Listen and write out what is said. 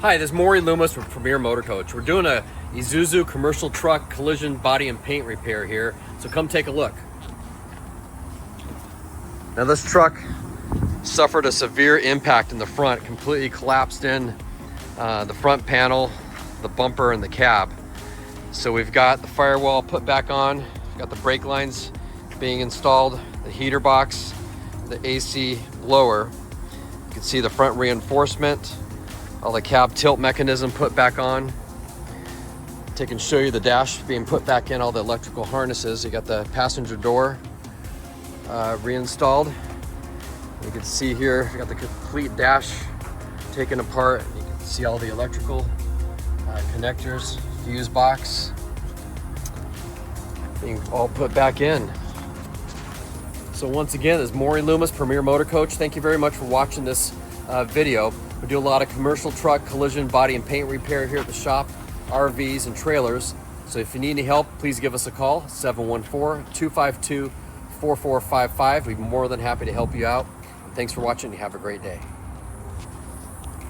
Hi, this is Maury Loomis with Premier Motorcoach. We're doing a Isuzu commercial truck collision body and paint repair here, so come take a look. Now this truck suffered a severe impact in the front, completely collapsed in the front panel, the bumper, and the cab. So we've got the firewall put back on, we've got the brake lines being installed, the heater box, the AC blower. You can see the front reinforcement, all the cab tilt mechanism put back on. I can show you the dash being put back in, all the electrical harnesses. You got the passenger door reinstalled. You can see here, you got the complete dash taken apart. You can see all the electrical connectors, fuse box being all put back in. So once again, this is Maury Loomis, Premier Motorcoach. Thank you very much for watching this video. We do a lot of commercial truck collision body and paint repair here at the shop, RVs and trailers. So if you need any help, please give us a call, 714-252-4455. We'd be more than happy to help you out. Thanks for watching and have a great day.